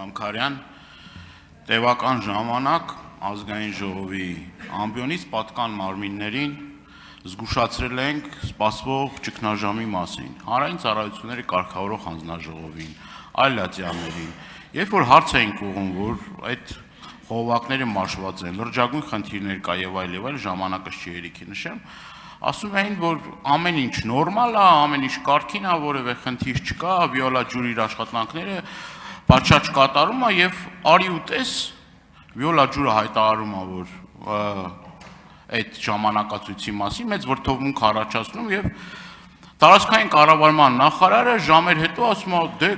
Համքարյան, տևական ժամանակ ազգային ժողովի ամբիոնից պատկան մարմիններին զգուշացրել ենք սպասվող ճգնաժամի մասին, հանրային ծառայությունների կարգավորող հանձնաժողովին, այլ ատյաններին, երբ որ հարց էինք ուղղում, որ այդ խողովակները մաշված են, լրջագույն խնդիրներ կա եւ այլ ժամանակը չի երիքի նշեմ, ասում էին, որ ամեն ինչ նորմալ է, ամեն ինչ կարգին է, որևէ խնդիր չկա, վիոլա ջուրի իր աշխատանքները պատշաճ կատարում է եւ արի ու տես վիոլա ջուրը հայտարարում է, որ այդ ժամանակացույցի մասին մեծ վրդովմունք առաջացնում եւ տարածքային կառավարման նախարարը ժամեր հետո ասում է դե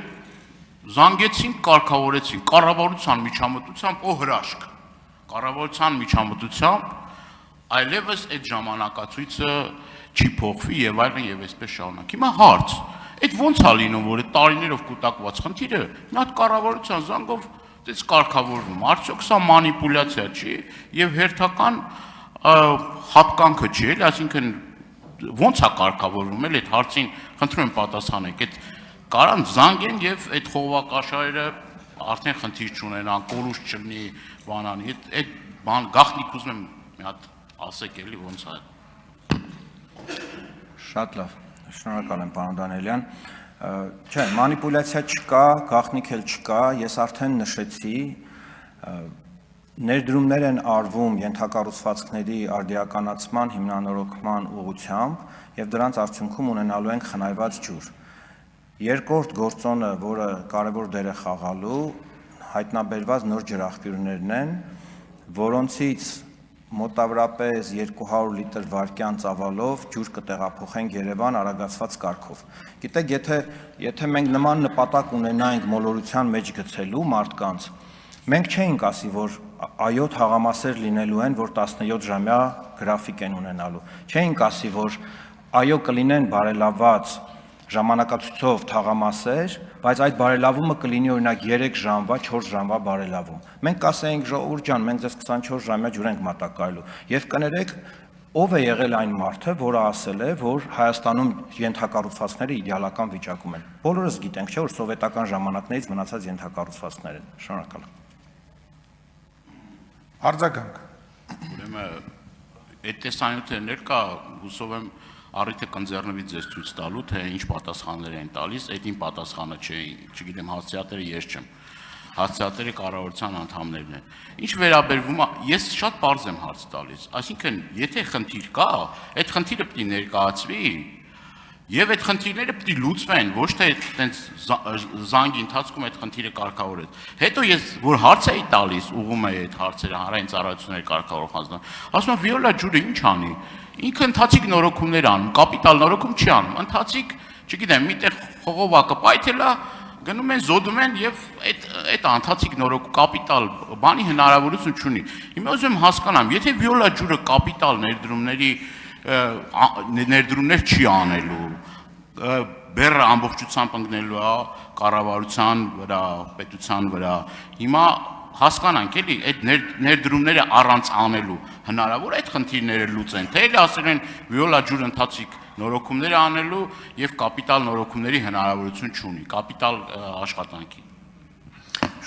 զանգեցին, կարգավորեցին, կառավարության միջամտությամբ հրաշք, կառավարության միջամտությամբ այլևս այդ ժամանակացույցը չի փոխվի եւ այլն եւ այսպես շարունակ։ Հիմա հարց, այդ ո՞նց է լինում, որ այդ տարիներով կուտակված խնդիրը մի հատ կառավարության զանգով դες կարգավորվում։ Արդյոք սա մանիպուլյացիա չի եւ հերթական խապկանքը չի, էլի, այսինքն ո՞նց է կարգավորվում, էլի այդ հարցին խնդրում եմ պատասխանեք։ Այդ կարան զանգեն եւ այդ խողովակաշարերը արդեն խնդիր չունենան, կորուս չլինի, բանանի։ Այդ բան գաղտնիք ուզում եմ մի հատ ասեք էլի ոնց է։ Շատ լավ, շնորհակալ եմ պարոն Դանիելյան։ Չէ, մանիպուլյացիա չկա, գաղտնիք էլ չկա, ես արդեն նշեցի, ներդրումներ են արվում ենթակառուցվածքների արդիականացման հիմնանորոգման ուղղությամբ եւ դրանց արդյունքում ունենալու ենք խնայված ջուր։ Երկրորդ գործոնը, որը կարևոր դեր է խաղալու, հայտնաբերված նոր ջրաղբյուրներն են, որոնցից մոտավորապես 200 լիտր վարկյան ծավալով ջուր կտեղափոխենք Երևան արագացված կարգով։ Գիտեք, եթե մենք նման նպատակ ունենայինք մոլորության մեջ գցելու մարդկանց, մենք չէինք ասի, որ այո թաղամասեր լինելու են, որ 17 ժամյա գրաֆիկ են ունենալու։ Չէինք ասի, որ այո կլինեն բարելավված ժամանակացույցով թաղամասեր, բայց այդ բարելավումը կլինի օրինակ 3 ժամվա, 4 ժամվա բարելավում։ Մենք կասեինք ժողովուրդ ջան, մենք ձեզ 24 ժամյա ջուր ենք մատակարելու։ Եվ կներեք, ով է եղել այն մարդը, որը ասել է, որ Հայաստանում ենթակառուցվածքները իդեալական վիճակում են։ Բոլորս գիտենք, չէ՞ որ սովետական ժամանակներից մնացած ենթակառուցվածքներ են։ Շնորհակալ եմ։ Արձագանք։ Ուրեմն այդ տեսանյութերներ կա, հուսով եմ առիթը կընձեռնվի ձեզ ցույց տալու, թե ինչ պատասխաններ են տալիս, այդ իմ պատասխանը չէ, չգիտեմ, հասցեատերը ես չեմ, հասցեատերը կառավարության անդամներն են։ Ինչ վերաբերվում է, ես շատ պարզ եմ հարց տալիս, այսինքն, եթե խնդիր կա, այդ խնդիրը պետք է ներկայացվի, եւ այդ խնդիրները պետք է լուծվեն, ոչ թե այդպես զանգի ընթացքում այդ խնդիրը կարգավորել։ Հետո ես որ հարց էի տալիս, ուղում էի այդ հարցերը հանրային ծառայությունների կարգավորող հանձնան, ասում եմ վիոլա ջուրը ինչ անի։ Ինքը ընթացիկ նորոգումներ անում, կապիտալ նորոգում չի անում, ընթացիկ, չգիտեմ, միտեղ խողովակը պայթել է, գնում են, զոդում են եւ այդ ընթացիկ նորոգ կապիտալ բանի հնարավորություն չունի։ Հիմա ուզում եմ հասկանամ, եթե վիոլա ջուրը կապիտալ ներդրումներ չի անելու, բեռը ամբողջությամբ ընկնելու է կառավարության վրա, պետության վրա, հիմա հասկանանք էլի այդ ներդրումները առանց անելու հնարավոր այդ խնդիրները լուծեն, թե էլի ասել են վիոլա ջուր ընթացիկ նորոգումներ անելու եւ կապիտալ նորոգումների հնարավորություն չունի, կապիտալ աշխատանքի։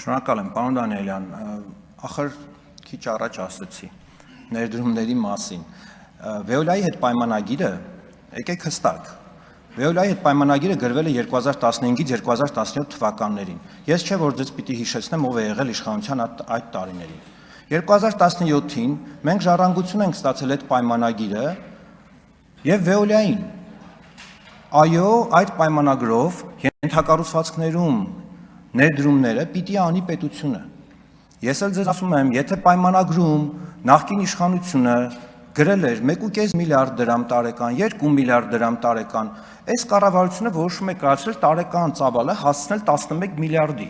Շնորհակալ եմ, պարոն Դանիելյան, ախր քիչ առաջ ասացի ներդրումների մասին։ Վեոլայի հետ պայմանագիրը, եկեք հստակ, Վեոլայի հետ պայմանագիրը գրվել է 2015-ից 2017 թվականներին։ Ես չէ որ ձեզ պիտի հիշեցնեմ ով է եղել իշխանության այդ տարիներին։ 2017-ին մենք ժառանգություն ենք ստացել այդ պայմանագիրը եւ Վեոլային։ Այո, այդ պայմանագրով ենթակառուցվածքներում ներդրումները պիտի անի պետությունը։ Ես էլ ձեզ ասում եմ, եթե պայմանագրում նախկին իշխանությունը գրել էր 1.5 միլիարդ դրամ տարեկան, 2 միլիարդ դրամ տարեկան, այս կառավարությունը որոշում է կայացրել տարեկան ծավալը հասցնել 11 միլիարդի։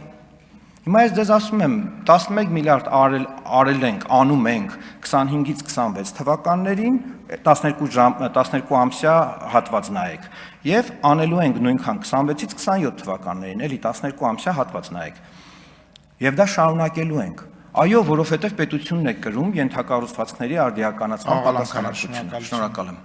Հիմա ես ձեզ ասում եմ, 11 միլիարդ արել ենք, անում ենք 25-ից 26 թվականներին, 12 ամսյա հատված նայեք, եւ անելու ենք նույնքան 26-ից 27 թվականներին, էլի 12 ամսյա հատված նայեք։ Եվ դա շարունակելու ենք։ Այո, որովհետև պետությունն է կրում ենթակառուցվածքների արդիականացման պատասխանատվությունը։ Շնորհակալ եմ։